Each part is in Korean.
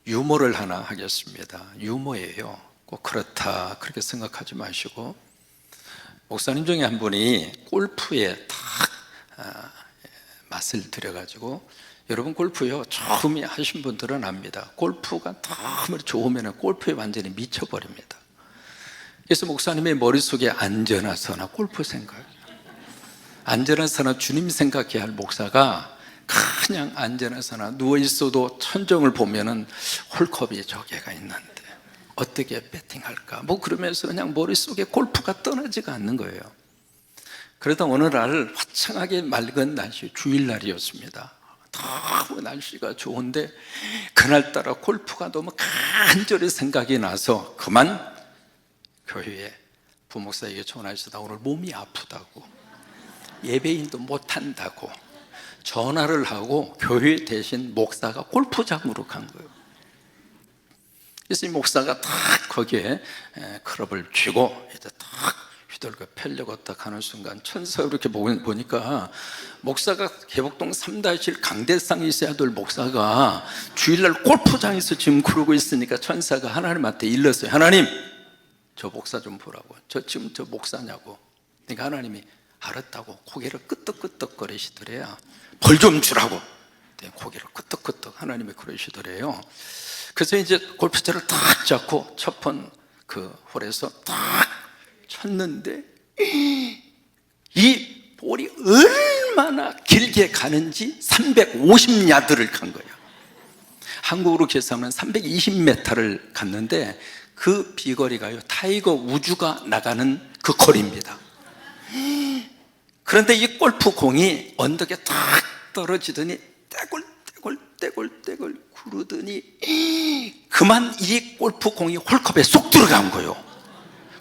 유머를 하나 하겠습니다. 유머예요. 꼭 그렇다 그렇게 생각하지 마시고, 목사님 중에 한 분이 골프에 딱 맛을 들여가지고, 여러분 골프요 처음 하신 분들은 압니다. 골프가 너무 좋으면 골프에 완전히 미쳐버립니다. 그래서 목사님의 머릿속에 안전하서나 골프 생각, 안전하서나 주님 생각해야 할 목사가 그냥 안전하서나 누워있어도 천정을 보면은 홀컵이 저기가 있는데 어떻게 배팅할까 뭐 그러면서 그냥 머릿속에 골프가 떠나지가 않는 거예요. 그러다 어느 날 화창하게 맑은 날씨, 주일날이었습니다. 너무 날씨가 좋은데 그날따라 골프가 너무 간절히 생각이 나서 그만 교회에 부목사에게 전화해서 오늘 몸이 아프다고, 예배인도 못한다고 전화를 하고 교회 대신 목사가 골프장으로 간 거예요. 그래서 이 목사가 딱 거기에 클럽을 쥐고 이제 딱 휘둘러 펴려고 딱 하는 순간 천사가 이렇게 보니까 목사가 개복동 3-1 강대상에 있어야 될 목사가 주일날 골프장에서 지금 그러고 있으니까 천사가 하나님한테 일렀어요. 하나님, 저 목사 좀 보라고. 저 지금 저 목사냐고. 그러니까 하나님이 알았다고 고개를 끄덕끄덕거리시더래요. 벌 좀 주라고. 고개를 끄덕끄덕 하나님이 그러시더래요. 그래서 이제 골프채를 딱 잡고 첫 번 그 홀에서 딱 쳤는데 이 볼이 얼마나 길게 가는지 350야드를 간 거예요. 한국으로 계산하면 320m를 갔는데 그 비거리가요 타이거 우즈가 나가는 그 거리입니다. 그런데 이 골프공이 언덕에 딱 떨어지더니 떼굴떼굴 구르더니 그만 이 골프공이 홀컵에 쏙 들어간 거예요.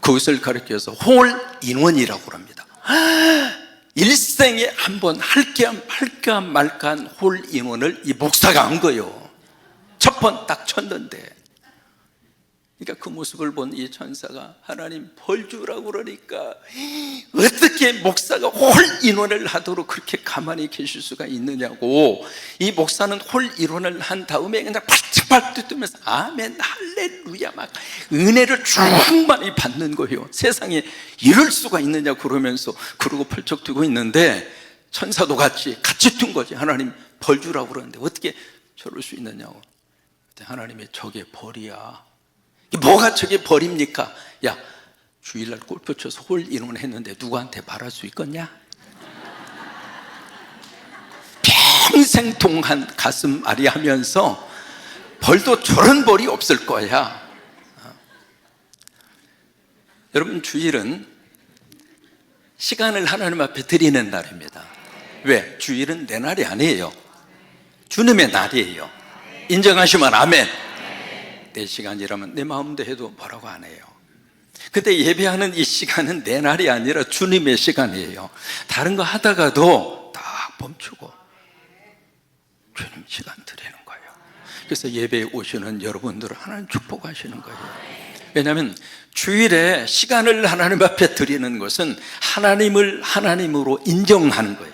그것을 가리켜서 홀인원이라고 합니다. 일생에 한 번 할까 말까한 홀인원을 이 목사가 한 거예요. 첫 번 딱 쳤는데, 그러니까 그 모습을 본 이 천사가 하나님 벌 주라고 그러니까 어떻게 목사가 홀인원을 하도록 그렇게 가만히 계실 수가 있느냐고. 이 목사는 홀인원을 한 다음에 그냥 발짝발짝 뛰면서 아멘 할렐루야 막 은혜를 충만히 받는 거예요. 세상에 이럴 수가 있느냐 그러면서 그러고 펄쩍 뛰고 있는데 천사도 같이 뛴 거지. 하나님 벌 주라고 그러는데 어떻게 저럴 수 있느냐고. 하나님이 저게 벌이야. 뭐가 저게 벌입니까? 야, 주일날 골프 쳐서 홀인원 했는데 누구한테 말할 수 있겠냐? 평생 동안 가슴 아리하면서 벌도 저런 벌이 없을 거야. 여러분, 주일은 시간을 하나님 앞에 드리는 날입니다. 왜? 주일은 내 날이 아니에요. 주님의 날이에요. 인정하시면 아멘. 내 시간이라면 내 마음대로 해도 뭐라고 안 해요. 근데 예배하는 이 시간은 내 날이 아니라 주님의 시간이에요. 다른 거 하다가도 다 멈추고 주님 시간 드리는 거예요. 그래서 예배에 오시는 여러분들을 하나님 축복하시는 거예요. 왜냐하면 주일에 시간을 하나님 앞에 드리는 것은 하나님을 하나님으로 인정하는 거예요.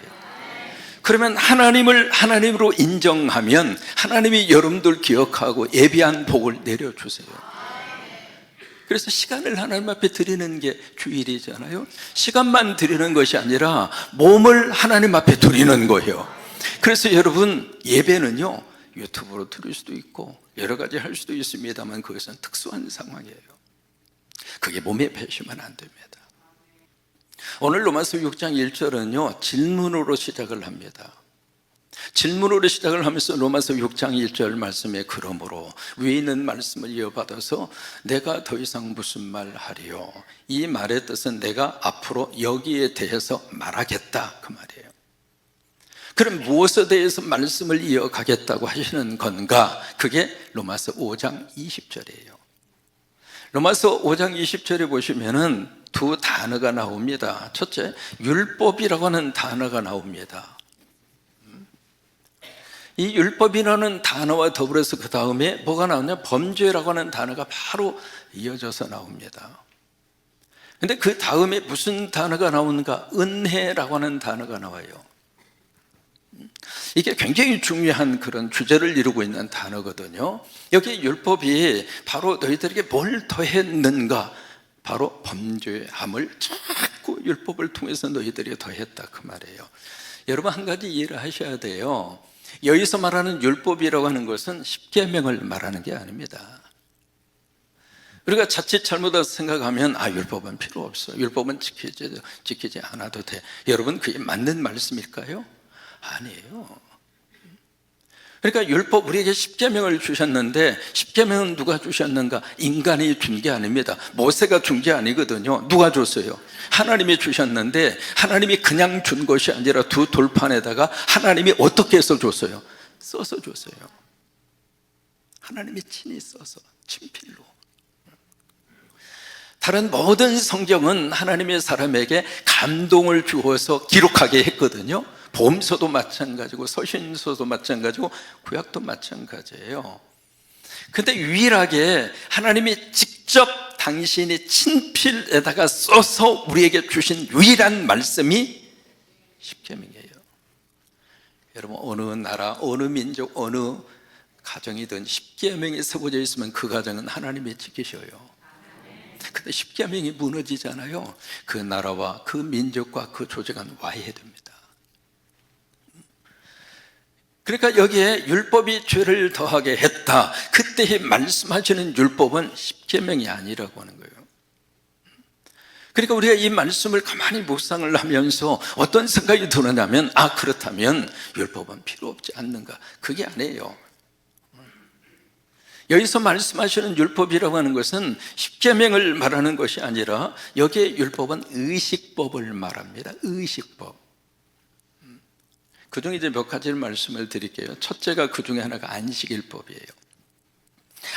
그러면 하나님을 하나님으로 인정하면 하나님이 여러분들 기억하고 예비한 복을 내려주세요. 그래서 시간을 하나님 앞에 드리는 게 주일이잖아요. 시간만 드리는 것이 아니라 몸을 하나님 앞에 드리는 거예요. 그래서 여러분, 예배는요 유튜브로 드릴 수도 있고 여러 가지 할 수도 있습니다만 그것은 특수한 상황이에요. 그게 몸에 배시면 안 됩니다. 오늘 로마서 6장 1절은요 질문으로 시작을 합니다. 질문으로 시작을 하면서 로마서 6장 1절 말씀에 그러므로 위에 있는 말씀을 이어받아서 내가 더 이상 무슨 말 하리요. 이 말의 뜻은 내가 앞으로 여기에 대해서 말하겠다 그 말이에요. 그럼 무엇에 대해서 말씀을 이어가겠다고 하시는 건가? 그게 로마서 5장 20절이에요. 로마서 5장 20절에 보시면은 두 단어가 나옵니다. 첫째, 율법이라고 하는 단어가 나옵니다. 이 율법이라는 단어와 더불어서 그 다음에 뭐가 나오냐? 범죄라고 하는 단어가 바로 이어져서 나옵니다. 근데 그 다음에 무슨 단어가 나오는가? 은혜라고 하는 단어가 나와요. 이게 굉장히 중요한 그런 주제를 이루고 있는 단어거든요. 여기 율법이 바로 너희들에게 뭘 더했는가? 바로 범죄함을 자꾸 율법을 통해서 너희들이 더했다 그 말이에요. 여러분 한 가지 이해를 하셔야 돼요. 여기서 말하는 율법이라고 하는 것은 십계명을 말하는 게 아닙니다. 우리가 자칫 잘못해서 생각하면 율법은 필요 없어, 율법은 지키지 않아도 돼. 여러분 그게 맞는 말씀일까요? 아니에요. 그러니까 율법, 우리에게 십계명을 주셨는데 십계명은 누가 주셨는가? 인간이 준 게 아닙니다. 모세가 준 게 아니거든요. 누가 줬어요? 하나님이 주셨는데 하나님이 그냥 준 것이 아니라 두 돌판에다가 하나님이 어떻게 해서 줬어요? 써서 줬어요. 하나님이 친히 써서 친필로. 다른 모든 성경은 하나님의 사람에게 감동을 주어서 기록하게 했거든요. 보험서도 마찬가지고 서신서도 마찬가지고 구약도 마찬가지예요. 근데 유일하게 하나님이 직접 당신이 친필에다가 써서 우리에게 주신 유일한 말씀이 십계명이에요. 여러분 어느 나라, 어느 민족, 어느 가정이든 십계명이 써져 있으면 그 가정은 하나님이 지키셔요. 근데 십계명이 무너지잖아요. 그 나라와 그 민족과 그 조직은 와해됩니다. 그러니까 여기에 율법이 죄를 더하게 했다, 그때 말씀하시는 율법은 십계명이 아니라고 하는 거예요. 그러니까 우리가 이 말씀을 가만히 묵상을 하면서 어떤 생각이 드느냐면 그렇다면 율법은 필요 없지 않는가? 그게 아니에요. 여기서 말씀하시는 율법이라고 하는 것은 십계명을 말하는 것이 아니라 여기에 율법은 의식법을 말합니다. 의식법. 그 중에 이제 몇 가지를 말씀을 드릴게요. 첫째가 그 중에 하나가 안식일법이에요.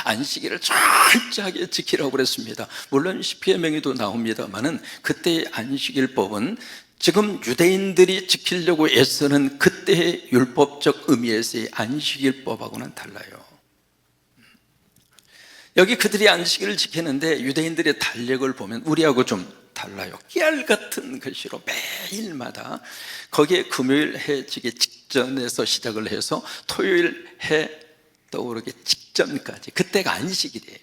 안식일을 철저하게 지키라고 그랬습니다. 물론 십계명에도 나옵니다만은 그때의 안식일법은 지금 유대인들이 지키려고 애쓰는 그때의 율법적 의미에서의 안식일법하고는 달라요. 여기 그들이 안식일을 지키는데 유대인들의 달력을 보면 우리하고 좀 달라요. 깨알 같은 글씨로 매일마다 거기에 금요일 해 지기 직전에서 시작을 해서 토요일 해 떠오르기 직전까지, 그때가 안식일이에요.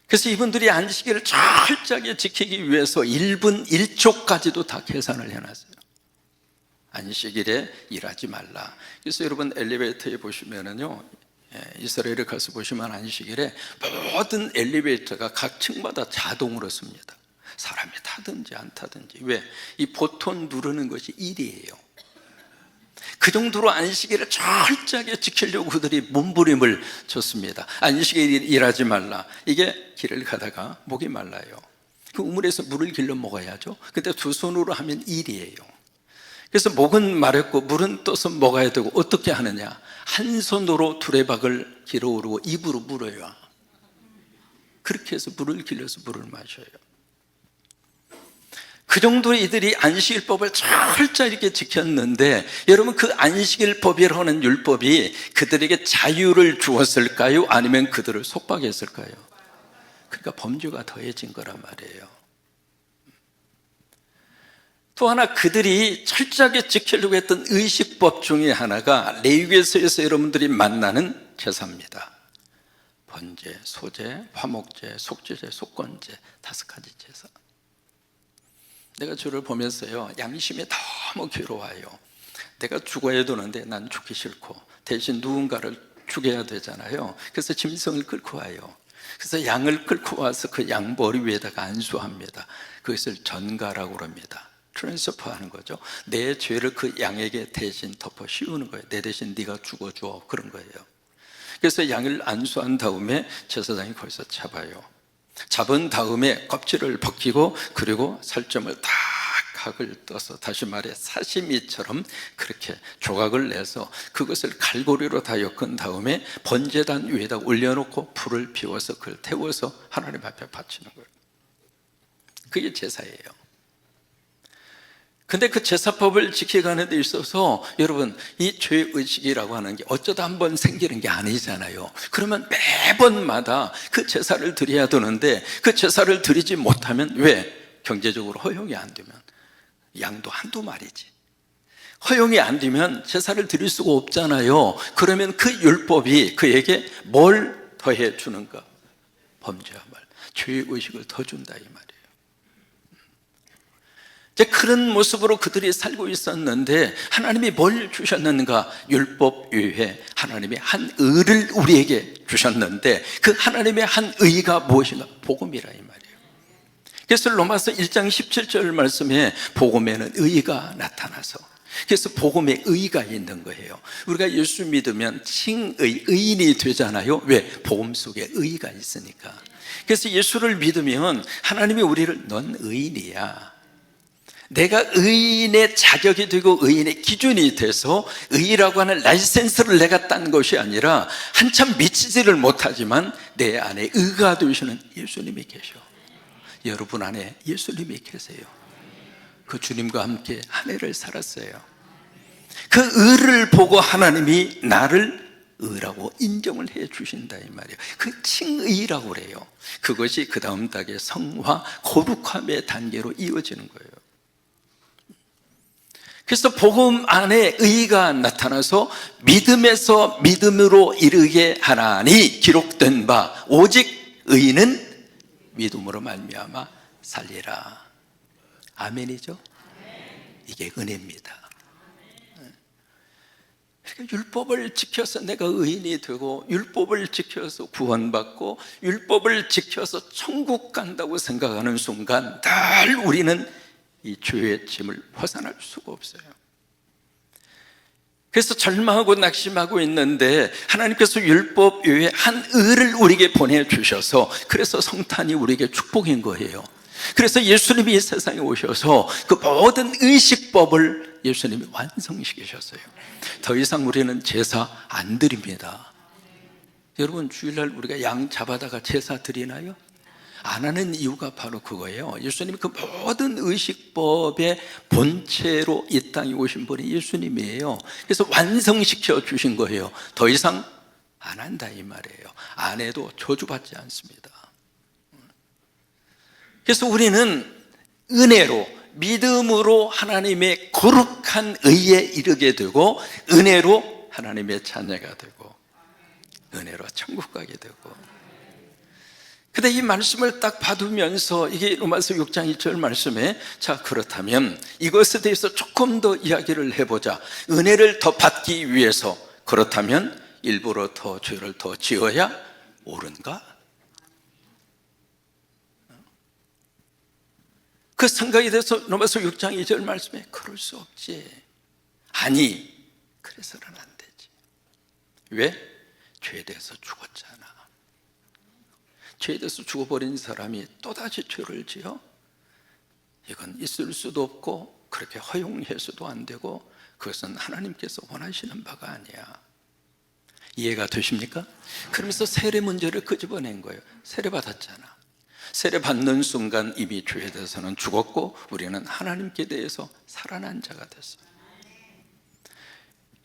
그래서 이분들이 안식일을 철저하게 지키기 위해서 1분 1초까지도 다 계산을 해놨어요. 안식일에 일하지 말라. 그래서 여러분 엘리베이터에 보시면은요, 이스라엘에 가서 보시면 안식일에 모든 엘리베이터가 각 층마다 자동으로 씁니다. 사람이 타든지 안 타든지. 왜? 이 보통 누르는 것이 일이에요. 그 정도로 안식일을 철저하게 지키려고 그들이 몸부림을 쳤습니다. 안식일에 일하지 말라. 이게 길을 가다가 목이 말라요. 그 우물에서 물을 길러 먹어야죠. 근데 두 손으로 하면 일이에요. 그래서 목은 마렸고 물은 떠서 먹어야 되고 어떻게 하느냐? 한 손으로 두레박을 길어 오르고 입으로 물어요. 그렇게 해서 물을 길러서 물을 마셔요. 그 정도로 이들이 안식일법을 철저하게 지켰는데, 여러분 그 안식일법이라고 하는 율법이 그들에게 자유를 주었을까요? 아니면 그들을 속박했을까요? 그러니까 범죄가 더해진 거란 말이에요. 또 하나, 그들이 철저하게 지키려고 했던 의식법 중에 하나가 레위기에서 여러분들이 만나는 제사입니다. 번제, 소제, 화목제, 속죄제, 속건제, 5가지 제사. 내가 주를 보면서요, 양심이 너무 괴로워요. 내가 죽어야 되는데 난 죽기 싫고 대신 누군가를 죽여야 되잖아요. 그래서 짐승을 끌고 와요. 그래서 양을 끌고 와서 그 양 머리 위에다가 안수합니다. 그것을 전가라고 합니다. 트랜스퍼 하는 거죠. 내 죄를 그 양에게 대신 덮어 씌우는 거예요. 내 대신 네가 죽어줘, 그런 거예요. 그래서 양을 안수한 다음에 제사장이 거기서 잡아요. 잡은 다음에 껍질을 벗기고 그리고 살점을 다 각을 떠서, 다시 말해 사시미처럼 그렇게 조각을 내서 그것을 갈고리로 다 엮은 다음에 번제단 위에다 올려놓고 불을 피워서 그걸 태워서 하나님 앞에 바치는 거예요. 그게 제사예요. 근데 그 제사법을 지켜가는 데 있어서 여러분, 이 죄의식이라고 하는 게 어쩌다 한번 생기는 게 아니잖아요. 그러면 매번마다 그 제사를 드려야 되는데 그 제사를 드리지 못하면 왜? 경제적으로 허용이 안 되면. 양도 한두 마리지. 허용이 안 되면 제사를 드릴 수가 없잖아요. 그러면 그 율법이 그에게 뭘 더해 주는가? 범죄와 말, 죄의식을 더 준다 이 말이에요. 이제 그런 모습으로 그들이 살고 있었는데 하나님이 뭘 주셨는가? 율법 외에 하나님이 한 의를 우리에게 주셨는데 그 하나님의 한 의가 무엇인가? 복음이라 이 말이에요. 그래서 로마서 1장 17절 말씀에 복음에는 의가 나타나서, 그래서 복음에 의가 있는 거예요. 우리가 예수 믿으면 칭의, 의인이 되잖아요. 왜? 복음 속에 의가 있으니까. 그래서 예수를 믿으면 하나님이 우리를 넌 의인이야, 내가 의인의 자격이 되고 의인의 기준이 돼서 의라고 하는 라이센스를 내가 딴 것이 아니라 한참 미치지를 못하지만 내 안에 의가 되시는 예수님이 계셔. 여러분 안에 예수님이 계세요. 그 주님과 함께 한 해를 살았어요. 그 의를 보고 하나님이 나를 의라고 인정을 해 주신다 이 말이에요. 그 칭의라고 그래요. 그것이 그 다음 단계 성화, 거룩함의 단계로 이어지는 거예요. 그래서 복음 안에 의가 나타나서 믿음에서 믿음으로 이르게 하나니 기록된 바 오직 의인은 믿음으로 말미암아 살리라. 아멘이죠? 이게 은혜입니다. 그러니까 율법을 지켜서 내가 의인이 되고 율법을 지켜서 구원받고 율법을 지켜서 천국 간다고 생각하는 순간 늘 우리는 이 죄의 짐을 벗어날 수가 없어요. 그래서 절망하고 낙심하고 있는데 하나님께서 율법 외에 한 의를 우리에게 보내주셔서, 그래서 성탄이 우리에게 축복인 거예요. 그래서 예수님이 이 세상에 오셔서 그 모든 의식법을 예수님이 완성시키셨어요. 더 이상 우리는 제사 안 드립니다. 여러분, 주일날 우리가 양 잡아다가 제사 드리나요? 안 하는 이유가 바로 그거예요. 예수님이 그 모든 의식법의 본체로 이 땅에 오신 분이 예수님이에요. 그래서 완성시켜 주신 거예요. 더 이상 안 한다 이 말이에요. 안 해도 저주받지 않습니다. 그래서 우리는 은혜로, 믿음으로 하나님의 거룩한 의에 이르게 되고, 은혜로 하나님의 자녀가 되고, 은혜로 천국 가게 되고. 근데 이 말씀을 딱 받으면서 이게 로마서 6장 2절 말씀에, 자 그렇다면 이것에 대해서 조금 더 이야기를 해보자. 은혜를 더 받기 위해서 그렇다면 일부러 더 죄를 더 지어야 옳은가? 그 생각이 돼서 로마서 6장 2절 말씀에 그럴 수 없지. 아니, 그래서는 안 되지. 왜? 죄에 대해서 죽었잖아. 죄에 대해서 죽어버린 사람이 또다시 죄를 지어? 이건 있을 수도 없고 그렇게 허용해서도 안 되고 그것은 하나님께서 원하시는 바가 아니야. 이해가 되십니까? 그러면서 세례 문제를 끄집어낸 거예요. 세례 받았잖아. 세례 받는 순간 이미 죄에 대해서는 죽었고 우리는 하나님께 대해서 살아난 자가 됐어요.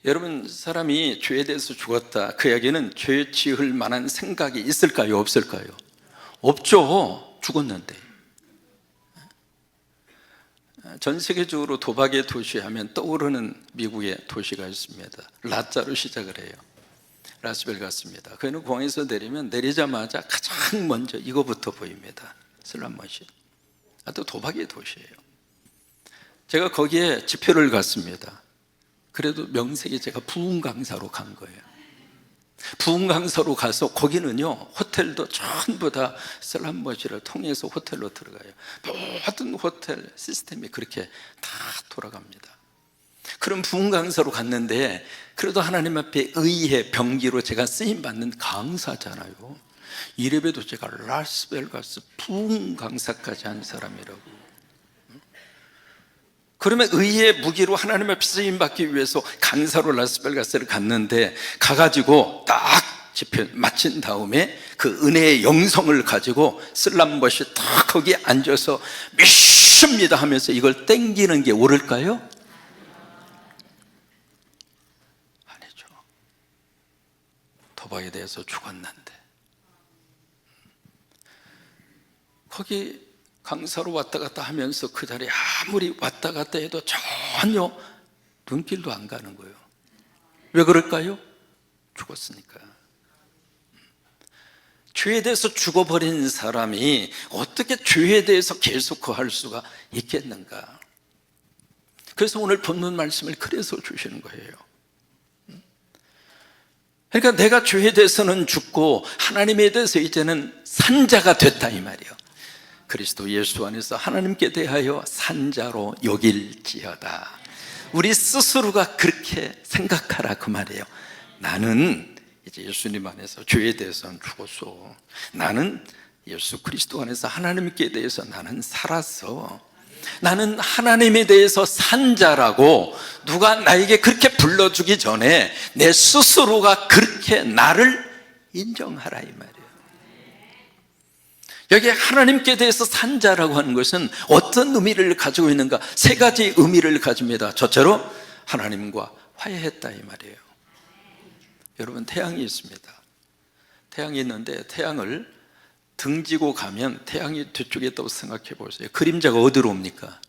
여러분, 사람이 죄에 대해서 죽었다, 그 이야기는 죄 지을 만한 생각이 있을까요? 없을까요? 없죠. 죽었는데. 전 세계적으로 도박의 도시 하면 떠오르는 미국의 도시가 있습니다. 라자로 시작을 해요. 라스베가스입니다. 그는 공항에서 내리면 내리자마자 가장 먼저 이거부터 보입니다. 슬롯머신. 또 도박의 도시예요. 제가 거기에 집회를 갔습니다. 그래도 명색이 제가 부흥 강사로 간 거예요. 부흥 강사로 가서 거기는요, 호텔도 전부 다 슬롯머신을 통해서 호텔로 들어가요. 모든 호텔 시스템이 그렇게 다 돌아갑니다. 그런 부흥 강사로 갔는데 그래도 하나님 앞에 의의 병기로 제가 쓰임받는 강사잖아요. 이래봬도 제가 라스베가스 부흥 강사까지 한 사람이라고. 그러면 의의 무기로 하나님 앞에 쓰임받기 위해서 강사로 라스베가스를 갔는데 가가지고 딱 집회 마친 다음에 그 은혜의 영성을 가지고 슬람벗이 딱 거기에 앉아서 예수입니다 하면서 이걸 땡기는 게 옳을까요? 아니죠. 도박에 대해서 죽었는데 거기 강사로 왔다 갔다 하면서 그 자리에 아무리 왔다 갔다 해도 전혀 눈길도 안 가는 거예요. 왜 그럴까요? 죽었으니까. 죄에 대해서 죽어버린 사람이 어떻게 죄에 대해서 계속 할 수가 있겠는가? 그래서 오늘 본문 말씀을 그래서 주시는 거예요. 그러니까 내가 죄에 대해서는 죽고 하나님에 대해서 이제는 산자가 됐다 이 말이에요. 그리스도 예수 안에서 하나님께 대하여 산자로 여길지어다. 우리 스스로가 그렇게 생각하라 그 말이에요. 나는 이제 예수님 안에서 죄에 대해서는 죽었어. 나는 예수 그리스도 안에서 하나님께 대해서 나는 살았어. 나는 하나님에 대해서 산자라고 누가 나에게 그렇게 불러주기 전에 내 스스로가 그렇게 나를 인정하라 이 말이에요. 여기 하나님께 대해서 산자라고 하는 것은 어떤 의미를 가지고 있는가? 세 가지 의미를 가집니다. 첫째로 하나님과 화해했다 이 말이에요. 여러분 태양이 있습니다. 태양이 있는데 태양을 등지고 가면 태양이 뒤쪽에 있다고 생각해 보세요. 그림자가 어디로 옵니까?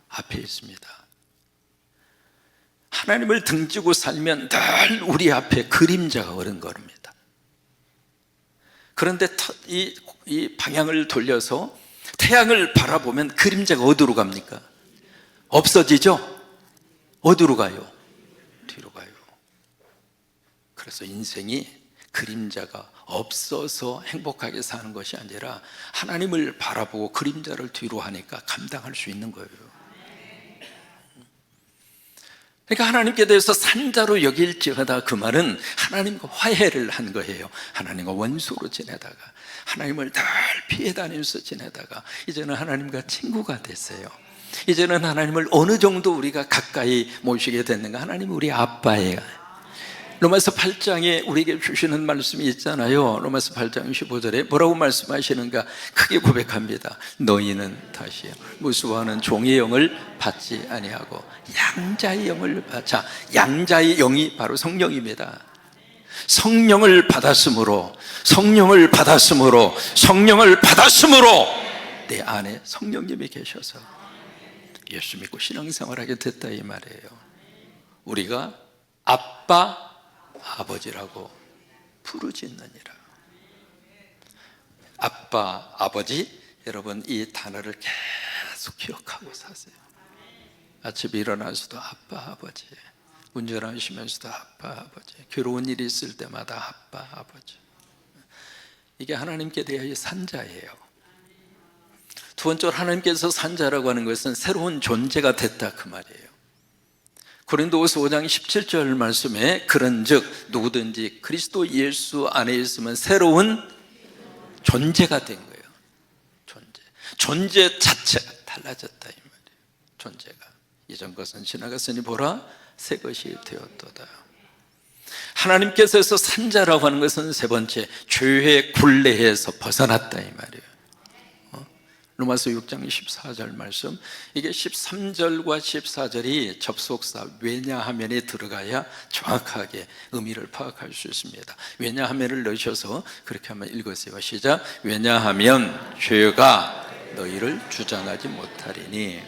앞에 있습니다. 하나님을 등지고 살면 늘 우리 앞에 그림자가 어른거립니다. 그런데 이 방향을 돌려서 태양을 바라보면 그림자가 어디로 갑니까? 없어지죠? 어디로 가요? 뒤로 가요. 그래서 인생이 그림자가 없어서 행복하게 사는 것이 아니라 하나님을 바라보고 그림자를 뒤로 하니까 감당할 수 있는 거예요. 그러니까 하나님께 대해서 산자로 여길지어다 그 말은 하나님과 화해를 한 거예요. 하나님과 원수로 지내다가 하나님을 늘 피해 다니면서 지내다가 이제는 하나님과 친구가 됐어요. 이제는 하나님을 어느 정도 우리가 가까이 모시게 됐는가? 하나님은 우리 아빠예요. 로마서 8장에 우리에게 주시는 말씀이 있잖아요. 로마서 8장 15절에 뭐라고 말씀하시는가? 크게 고백합니다. 너희는 다시 무수하는 종의 영을 받지 아니하고 양자의 영을 받자. 양자의 영이 바로 성령입니다. 성령을 받았으므로 내 안에 성령님이 계셔서 예수 믿고 신앙생활하게 됐다 이 말이에요. 우리가 아빠 아버지라고 부르짖느니라. 아빠 아버지, 여러분 이 단어를 계속 기억하고 사세요. 아침에 일어나서도 아빠 아버지, 운전하시면서도 아빠 아버지, 괴로운 일이 있을 때마다 아빠 아버지. 이게 하나님께 대하여 산자예요. 두 번째로 하나님께서 산자라고 하는 것은 새로운 존재가 됐다 그 말이에요. 고린도후서 5장 17절 말씀에 그런즉 누구든지 그리스도 예수 안에 있으면 새로운 존재가 된 거예요. 존재 자체가 달라졌다 이 말이에요. 존재가 이전 것은 지나갔으니 보라 새 것이 되었도다. 하나님께서 산자라고 하는 것은 세 번째 죄의 굴레에서 벗어났다 이 말이에요. 로마서 6장 14절 말씀, 이게 13절과 14절이 접속사 왜냐하면에 들어가야 정확하게 의미를 파악할 수 있습니다. 왜냐하면을 넣으셔서 그렇게 한번 읽으세요. 시작. 왜냐하면 죄가 너희를 주장하지 못하리니.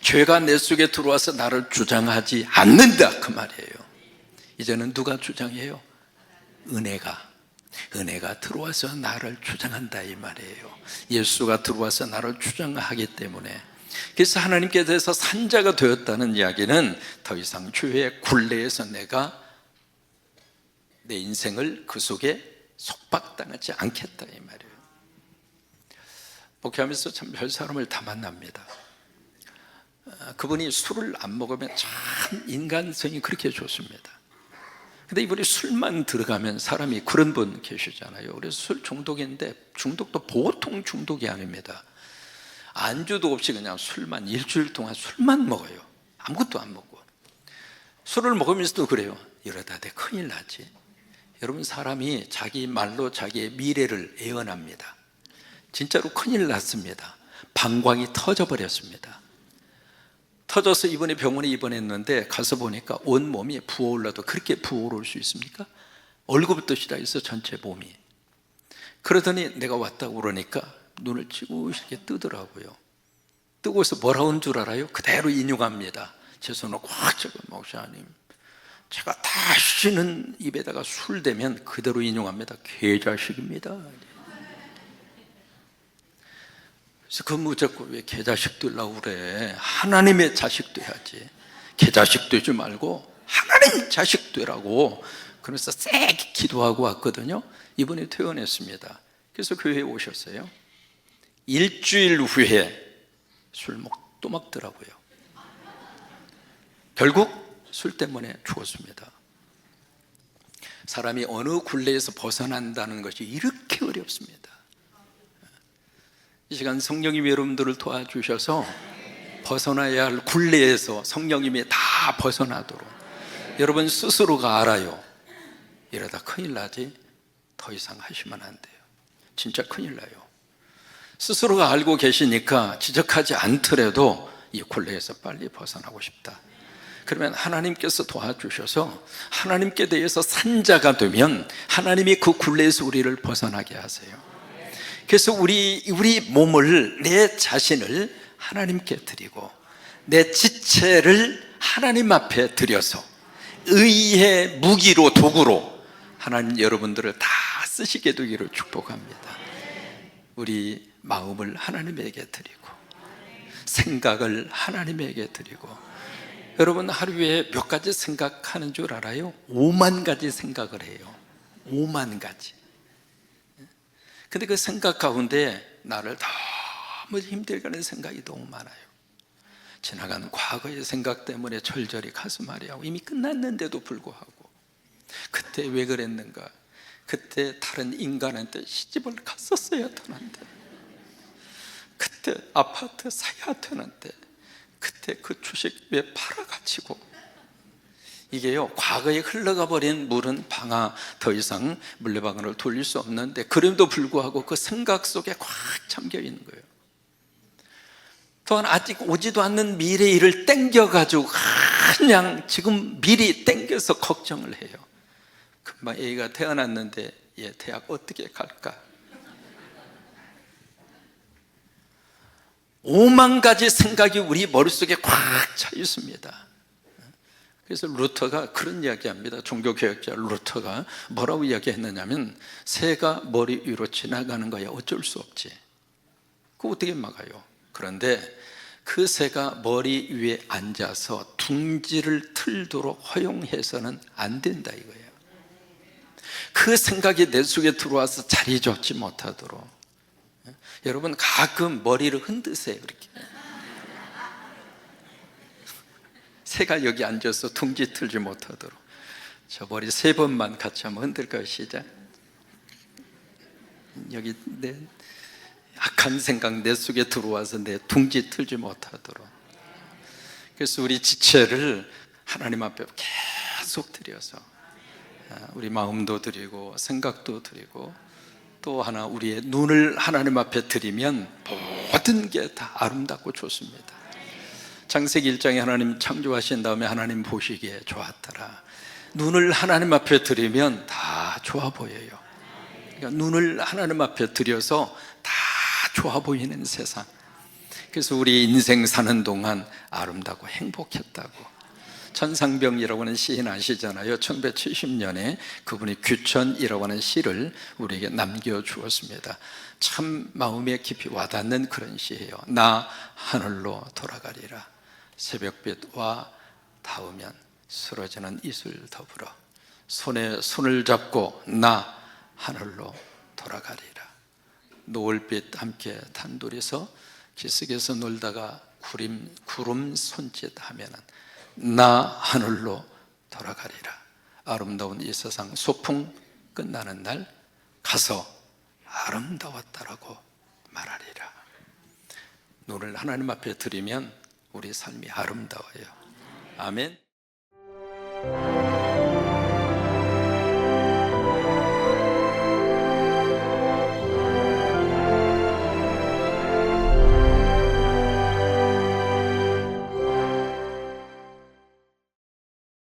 죄가 내 속에 들어와서 나를 주장하지 않는다 그 말이에요. 이제는 누가 주장해요? 은혜가 들어와서 나를 주장한다 이 말이에요. 예수가 들어와서 나를 주장하기 때문에. 그래서 하나님께 대해서 산자가 되었다는 이야기는 더 이상 죄의 굴레에서 내가 내 인생을 그 속에 속박당하지 않겠다 이 말이에요. 목회하면서 참 별 사람을 다 만납니다. 그분이 술을 안 먹으면 참 인간성이 그렇게 좋습니다. 근데 이분이 술만 들어가면 사람이 그런 분 계시잖아요. 그래서 술 중독인데 중독도 보통 중독이 아닙니다. 안주도 없이 그냥 술만 일주일 동안 술만 먹어요. 아무것도 안 먹고. 술을 먹으면서도 그래요. 이러다 내 큰일 나지. 여러분, 사람이 자기 말로 자기의 미래를 예언합니다. 진짜로 큰일 났습니다. 방광이 터져버렸습니다. 터져서 이번에 병원에 입원했는데 가서 보니까 온몸이 부어올라도 그렇게 부어오를 수 있습니까? 얼굴부터 시작해서 전체 몸이. 그러더니 내가 왔다고 그러니까 눈을 찌그시게 뜨더라고요. 뜨고서 뭐라고 한 줄 알아요? 그대로 인용합니다. 제 손을 꽉 잡고, 목사님, 제가 다시는 입에다가 술 대면 그대로 인용합니다. 개자식입니다. 그래서 그 무조건 왜 개자식 되려고 그래? 하나님의 자식 돼야지. 개자식 되지 말고 하나님 자식 되라고. 그래서 세게 기도하고 왔거든요. 이번에 퇴원했습니다. 그래서 교회에 오셨어요. 일주일 후에 술 또 먹더라고요. 결국 술 때문에 죽었습니다. 사람이 어느 굴레에서 벗어난다는 것이 이렇게 어렵습니다. 이 시간 성령님이 여러분들을 도와주셔서 벗어나야 할 굴레에서 성령님이 다 벗어나도록 여러분 스스로가 알아요. 이러다 큰일 나지, 더 이상 하시면 안 돼요. 진짜 큰일 나요. 스스로가 알고 계시니까 지적하지 않더라도 이 굴레에서 빨리 벗어나고 싶다. 그러면 하나님께서 도와주셔서 하나님께 대해서 산자가 되면 하나님이 그 굴레에서 우리를 벗어나게 하세요. 그래서 우리 몸을, 내 자신을 하나님께 드리고 내 지체를 하나님 앞에 드려서 의의 무기로, 도구로 하나님 여러분들을 다 쓰시게 되기를 축복합니다. 우리 마음을 하나님에게 드리고 생각을 하나님에게 드리고, 여러분 하루에 몇 가지 생각하는 줄 알아요? 5만 가지 생각을 해요. 5만 가지. 근데 그 생각 가운데 나를 너무 힘들게 하는 생각이 너무 많아요. 지나간 과거의 생각 때문에 절절히 가슴 아리하고, 이미 끝났는데도 불구하고 그때 왜 그랬는가, 그때 다른 인간한테 시집을 갔었어야 되는데, 그때 아파트 사야 되는데, 그때 그 주식 왜 팔아가지고. 이게요, 과거에 흘러가 버린 물은 더 이상 물레방아를 돌릴 수 없는데, 그럼에도 불구하고 그 생각 속에 꽉 잠겨 있는 거예요. 또한 아직 오지도 않는 미래 일을 땡겨가지고 그냥 지금 미리 땡겨서 걱정을 해요. 금방 애가 태어났는데 얘 대학 어떻게 갈까? 5만 가지 생각이 우리 머릿속에 꽉 차 있습니다. 그래서 루터가 그런 이야기합니다. 종교개혁자 루터가 뭐라고 이야기했느냐면, 새가 머리 위로 지나가는 거야 어쩔 수 없지, 그거 어떻게 막아요? 그런데 그 새가 머리 위에 앉아서 둥지를 틀도록 허용해서는 안 된다 이거예요. 그 생각이 내 속에 들어와서 자리 잡지 못하도록. 여러분 가끔 머리를 흔드세요. 이렇게 새가 여기 앉아서 둥지 틀지 못하도록. 저 머리 3번만 같이 한번 흔들까요? 시작. 여기 내 악한 생각 내 속에 들어와서 내 둥지 틀지 못하도록. 그래서 우리 지체를 하나님 앞에 계속 드려서 우리 마음도 드리고 생각도 드리고, 또 하나 우리의 눈을 하나님 앞에 드리면 모든 게 다 아름답고 좋습니다. 창세기 1장에 하나님 창조하신 다음에 하나님 보시기에 좋았더라. 눈을 하나님 앞에 드리면 다 좋아 보여요. 그러니까 눈을 하나님 앞에 드려서 다 좋아 보이는 세상. 그래서 우리 인생 사는 동안 아름답고 행복했다고. 천상병이라고 하는 시인 아시잖아요. 1970년에 그분이 규천이라고 하는 시를 우리에게 남겨주었습니다. 참 마음에 깊이 와닿는 그런 시예요. 나 하늘로 돌아가리라. 새벽빛과 닿으면 쓰러지는 이슬 더불어 손에 손을 잡고 나 하늘로 돌아가리라. 노을빛 함께 단둘이서 기슭에서 놀다가 구름 손짓하면은 나 하늘로 돌아가리라. 아름다운 이 세상 소풍 끝나는 날 가서 아름다웠다라고 말하리라. 눈을 하나님 앞에 드리면 우리 삶이 아름다워요. 아멘.